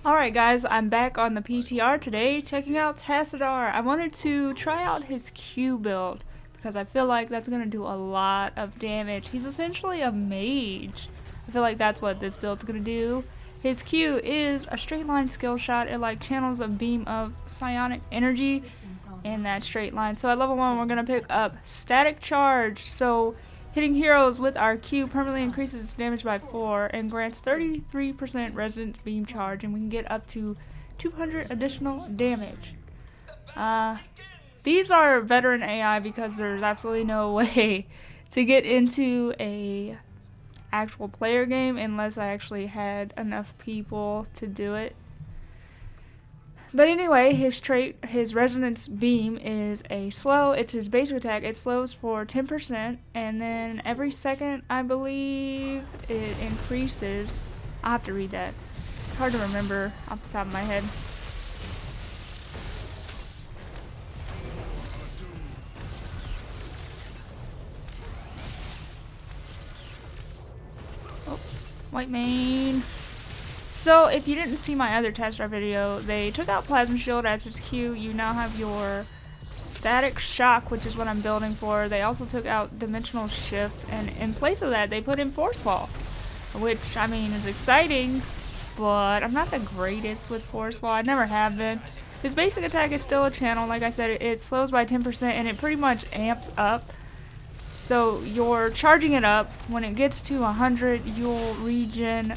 Alright guys, I'm back on the PTR today checking out TASSADAR. I wanted to try out his Q build because I feel like that's going to do a lot of damage. He's essentially a mage. I feel like that's what this build's going to do. His Q is a straight line skill shot. It like channels a beam of psionic energy in that straight line. So at level 1 we're going to pick up static charge. So hitting heroes with our Q permanently increases its damage by 4 and grants 33% resonant beam charge, and we can get up to 200 additional damage. These are veteran AI because there's absolutely no way to get into a actual player game unless I actually had enough people to do it. But anyway, his trait, his resonance beam is a slow. It's his basic attack. It slows for 10%, and then every second, I believe, it increases. I'll have to read that. It's hard to remember off the top of my head. Oh, white mane. So, if you didn't see my other TASSADAR video, they took out Plasma Shield as his Q. You now have your Static Shock, which is what I'm building for. They also took out Dimensional Shift, and in place of that, they put in Force Ball, which, I mean, is exciting, but I'm not the greatest with Force Ball. I never have been. His basic attack is still a channel. Like I said, it slows by 10%, and it pretty much amps up. So, you're charging it up. When it gets to 100, you'll regen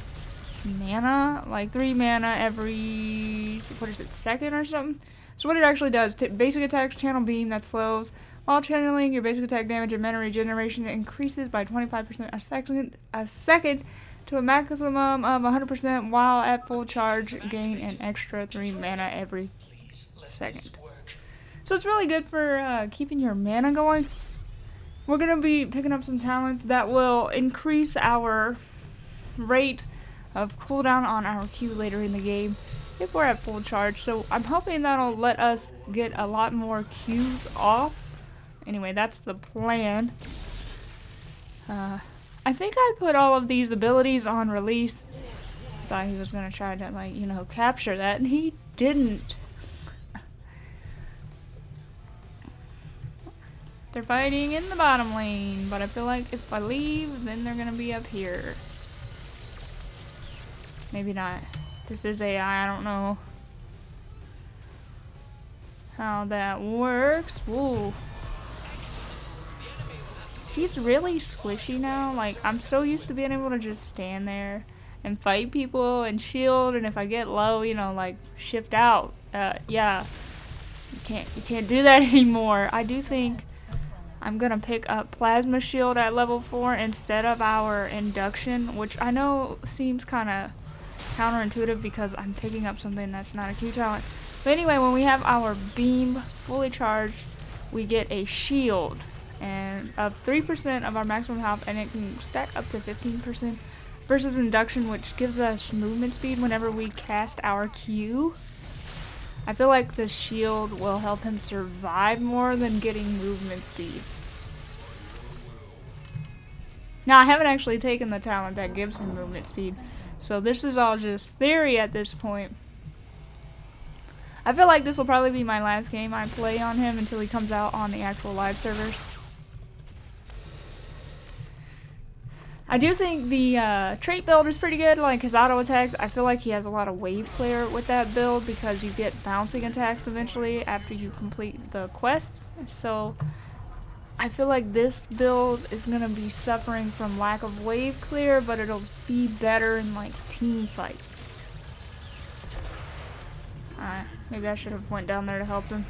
mana, like 3 mana every, what is it, second or something? So what it actually does, basic attack channel beam that slows. While channeling, your basic attack damage and mana regeneration increases by 25% a second to a maximum of 100%, while at full charge, gain an extra 3 mana every second. So it's really good for keeping your mana going. We're going to be picking up some talents that will increase our rate of cooldown on our Q later in the game if we're at full charge. So I'm hoping that'll let us get a lot more Qs off. Anyway, that's the plan. I think I put all of these abilities on release. Thought he was gonna try to, like, you know, capture that, and he didn't. They're fighting in the bottom lane, but I feel like if I leave, then they're gonna be up here. Maybe not. This is AI, I don't know how that works. Whoa. He's really squishy now. Like, I'm so used to being able to just stand there and fight people and shield, and if I get low, you know, like, shift out. Yeah. You can't do that anymore. I do think I'm gonna pick up Plasma Shield at level 4 instead of our Induction, which I know seems kinda counterintuitive because I'm picking up something that's not a Q talent. But anyway, when we have our beam fully charged, we get a shield and of 3% of our maximum health, and it can stack up to 15% versus induction, which gives us movement speed whenever we cast our Q. I feel like the shield will help him survive more than getting movement speed. Now, I haven't actually taken the talent that gives him movement speed, so this is all just theory at this point. I feel like this will probably be my last game I play on him until he comes out on the actual live servers. I do think the trait build is pretty good, like his auto attacks. I feel like he has a lot of wave clear with that build because you get bouncing attacks eventually after you complete the quests. So I feel like this build is going to be suffering from lack of wave clear, but it'll be better in, like, team fights. Maybe I should have went down there to help him.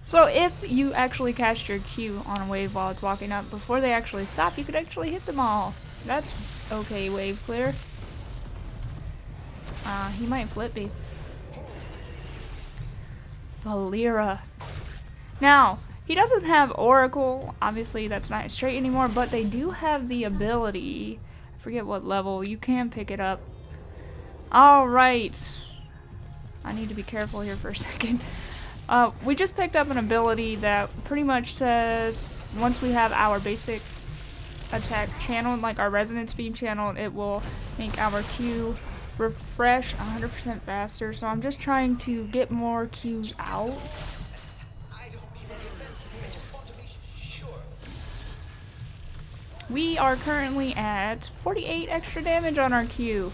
So if you actually cast your Q on a wave while it's walking up, before they actually stop, you could actually hit them all. That's okay wave clear. He might flip me. Valera. Now, he doesn't have Oracle. Obviously, that's not his trait anymore, but they do have the ability. I forget what level. You can pick it up. Alright. I need to be careful here for a second. We just picked up an ability that pretty much says once we have our basic attack channeled, like our resonance beam channeled, it will make our Q refresh 100% faster. So I'm just trying to get more Qs out. We are currently at 48 extra damage on our Q.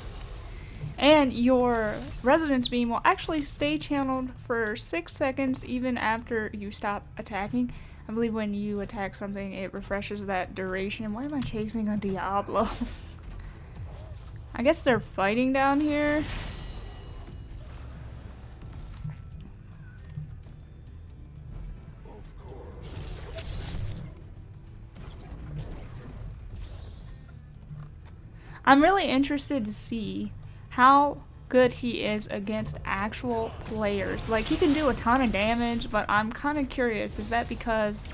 And your resonance beam will actually stay channeled for 6 seconds even after you stop attacking. I believe when you attack something, it refreshes that duration. Why am I chasing a Diablo? I guess they're fighting down here. I'm really interested to see how good he is against actual players. Like, he can do a ton of damage, but I'm kind of curious, is that because,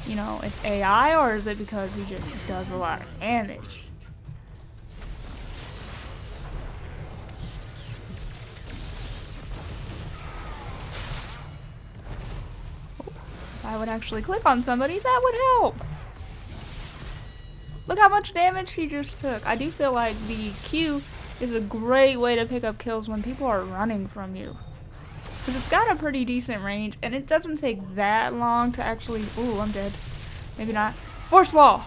you know, it's AI, or is it because he just does a lot of damage? If I would actually click on somebody, that would help. Look how much damage she just took. I do feel like the Q is a great way to pick up kills when people are running from you. Because it's got a pretty decent range, and it doesn't take that long to actually... Ooh, I'm dead. Maybe not. Force wall!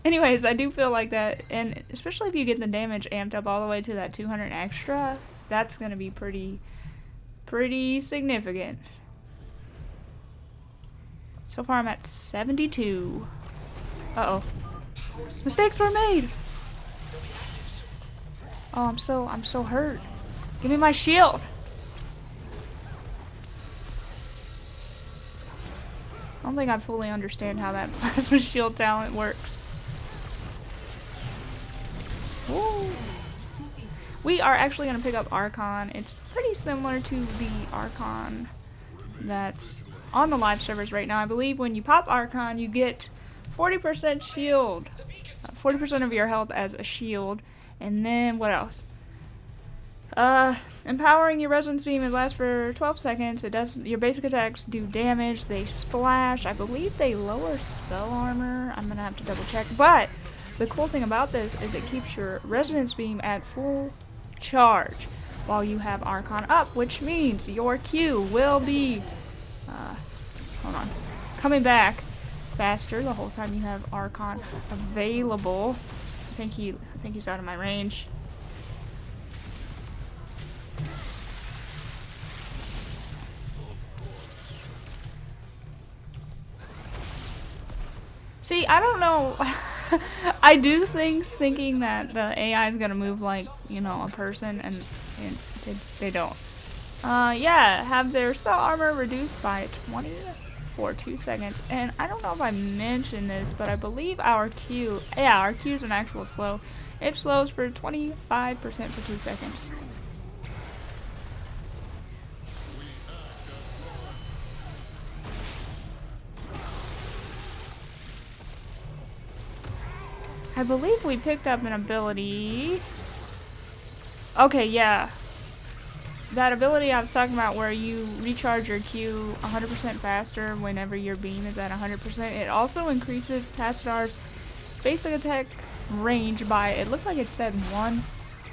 Anyways, I do feel like that, and especially if you get the damage amped up all the way to that 200 extra, that's going to be pretty significant. So far I'm at 72. Uh-oh. Mistakes were made! Oh, I'm so hurt. Give me my shield! I don't think I fully understand how that plasma shield talent works. Woo. We are actually going to pick up Archon. It's pretty similar to the Archon that's on the live servers right now. I believe when you pop Archon, you get 40% shield. 40% of your health as a shield. And then, what else? Empowering your resonance beam, it lasts for 12 seconds. It does, your basic attacks do damage. They splash. I believe they lower spell armor. I'm gonna have to double check. But the cool thing about this is it keeps your resonance beam at full charge while you have Archon up, which means your Q will be, hold on, coming back faster the whole time you have Archon available. I think he's out of my range. See, I don't know. I do things thinking that the AI is gonna move like, you know, a person, and they don't. Yeah, have their spell armor reduced by 20 for 2 seconds. And I don't know if I mentioned this, but I believe our Q, yeah, our Q is an actual slow. It slows for 25% for 2 seconds. I believe we picked up an ability. Okay, yeah. That ability I was talking about where you recharge your Q 100% faster whenever your beam is at 100%. It also increases TASSADAR's basic attack range by, it looks like it said 1,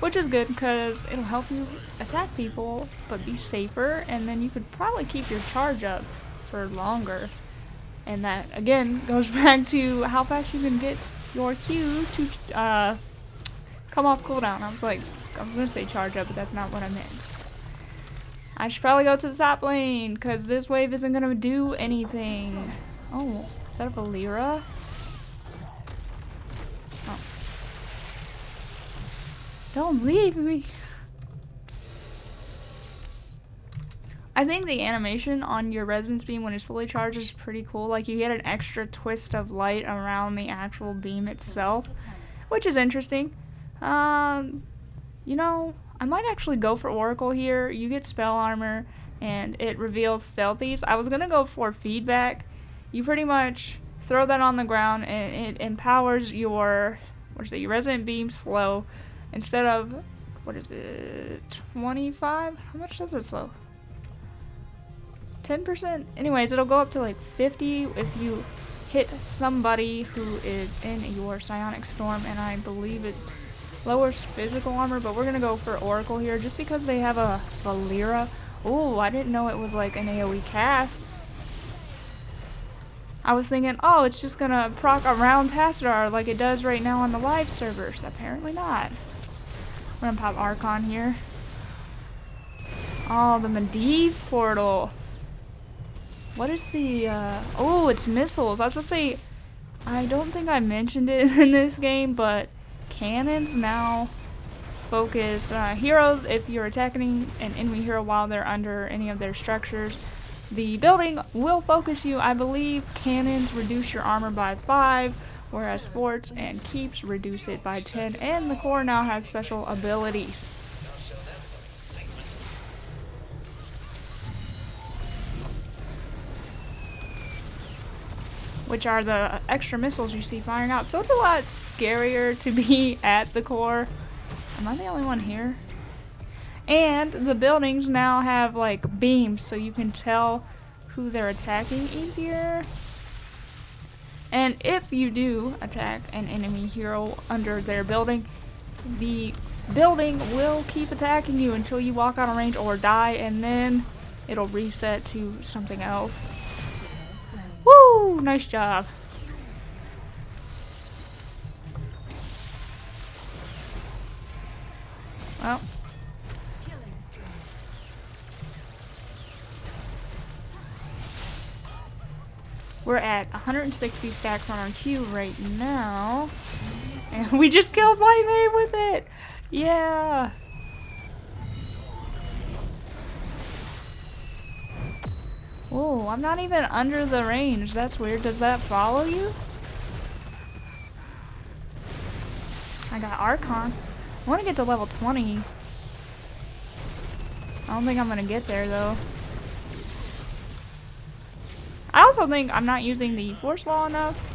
which is good because it'll help you attack people but be safer, and then you could probably keep your charge up for longer. And that, again, goes back to how fast you can get your Q to come off cooldown. I was gonna say charge up, but that's not what I meant. I should probably go to the top lane because this wave isn't gonna do anything. Oh, is that a Valera? Oh. Don't leave me. I think the animation on your resonance beam when it's fully charged is pretty cool. Like, you get an extra twist of light around the actual beam itself, which is interesting. You know, I might actually go for Oracle here. You get spell armor and it reveals stealthies. I was gonna go for feedback. You pretty much throw that on the ground and it empowers your, what is it, your resonant beam slow. Instead of, what is it, 25? How much does it slow? 10%? Anyways, it'll go up to like 50 if you hit somebody who is in your psionic storm, and I believe it lowers physical armor, but we're gonna go for Oracle here just because they have a Valera. Oh, I didn't know it was like an AoE cast. I was thinking, oh, it's just gonna proc around TASSADAR like it does right now on the live servers. Apparently not. We're gonna pop Archon here. Oh, the Medivh portal. What is the, oh, it's missiles. I was gonna say, I don't think I mentioned it in this game, but cannons now focus heroes if you're attacking an enemy hero while they're under any of their structures. The building will focus you. I believe cannons reduce your armor by 5, whereas forts and keeps reduce it by 10, and the core now has special abilities. Which are the extra missiles you see firing out. So it's a lot scarier to be at the core. Am I the only one here? And the buildings now have like beams, so you can tell who they're attacking easier. And if you do attack an enemy hero under their building, the building will keep attacking you until you walk out of range or die, and then it'll reset to something else. Woo! Nice job. Well. We're at 160 stacks on our queue right now. And we just killed White Mage with it! Yeah! Whoa, I'm not even under the range. That's weird. Does that follow you? I got Archon. I want to get to level 20. I don't think I'm going to get there though. I also think I'm not using the force wall enough.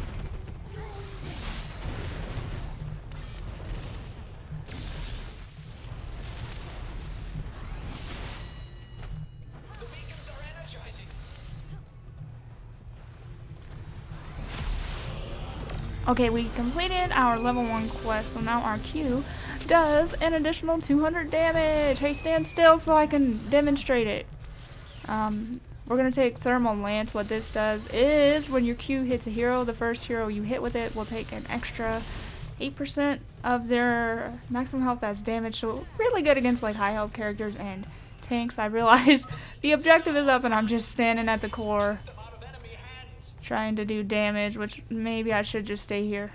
Okay, we completed our level 1 quest, so now our Q does an additional 200 damage. Hey, stand still so I can demonstrate it. We're going to take Thermal Lance. What this does is when your Q hits a hero, the first hero you hit with it will take an extra 8% of their maximum health as damage. So really good against like high health characters and tanks. I realize the objective is up and I'm just standing at the core trying to do damage, which maybe I should just stay here.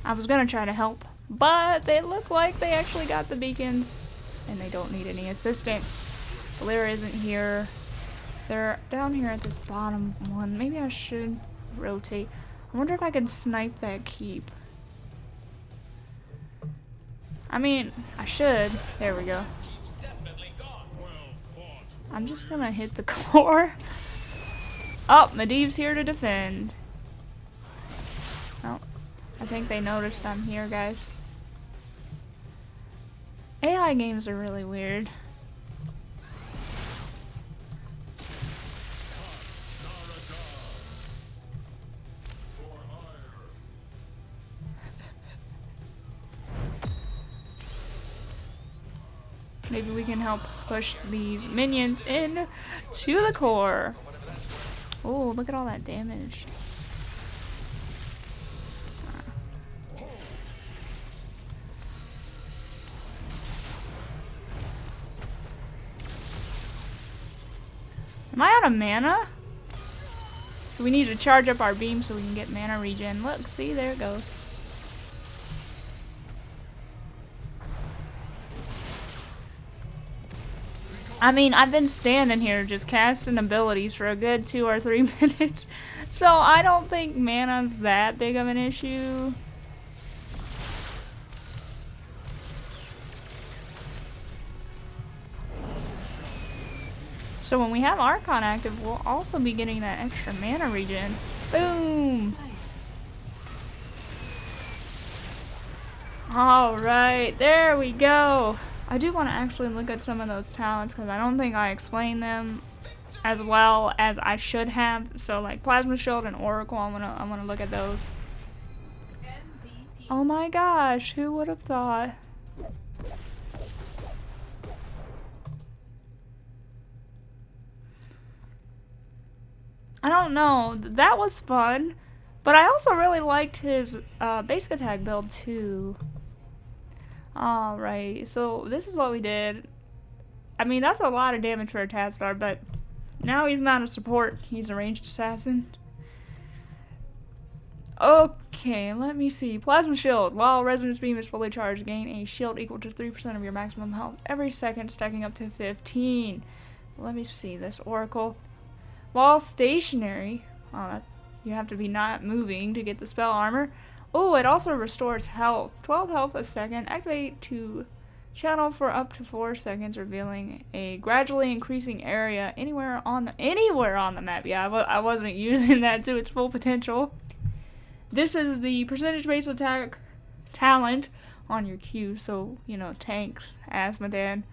I was going to try to help, but they look like they actually got the beacons and they don't need any assistance. Valera isn't here. They're down here at this bottom one. Maybe I should rotate. I wonder if I can snipe that keep. I mean, I should. There we go. I'm just gonna hit the core. Oh, Medivh's here to defend. Oh, I think they noticed I'm here, guys. AI games are really weird. Maybe we can help push these minions in to the core. Oh, look at all that damage. Am I out of mana? So we need to charge up our beam so we can get mana regen. Look, see, there it goes. I mean, I've been standing here just casting abilities for a good 2 or 3 minutes, so I don't think mana's that big of an issue. So when we have Archon active, we'll also be getting that extra mana regen. Boom! Alright, there we go. I do want to actually look at some of those talents because I don't think I explained them as well as I should have. So like Plasma Shield and Oracle, I'm gonna look at those. Oh my gosh, who would have thought? I don't know, that was fun, but I also really liked his basic attack build too. Alright, so this is what we did. I mean, that's a lot of damage for a TASSADAR, but now he's not a support, he's a ranged assassin. Okay, let me see. Plasma Shield. While Resonance Beam is fully charged, gain a shield equal to 3% of your maximum health every second, stacking up to 15. Let me see this Oracle. While stationary, you have to be not moving to get the spell armor. Oh, it also restores health. 12 health a second. Activate to channel for up to 4 seconds, revealing a gradually increasing area anywhere on the map. Yeah, I wasn't using that to its full potential. This is the percentage-based attack talent on your Q, so, you know, tanks, Asmodan.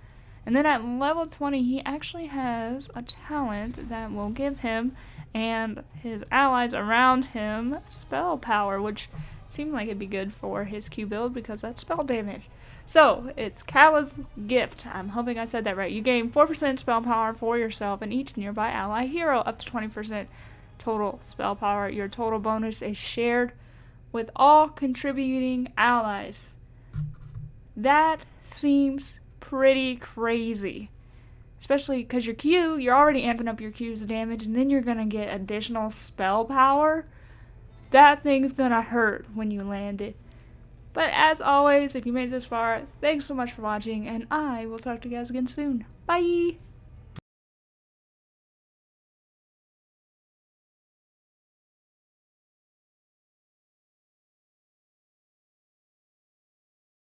And then at level 20, he actually has a talent that will give him and his allies around him spell power, which seemed like it'd be good for his Q build because that's spell damage. So, it's Kala's Gift. I'm hoping I said that right. You gain 4% spell power for yourself and each nearby ally hero, up to 20% total spell power. Your total bonus is shared with all contributing allies. That seems pretty crazy, especially because your Q, you're already amping up your Q's damage, and then you're gonna get additional spell power. That thing's gonna hurt when you land it. But as always, if you made it this far, thanks so much for watching, and I will talk to you guys again soon. Bye!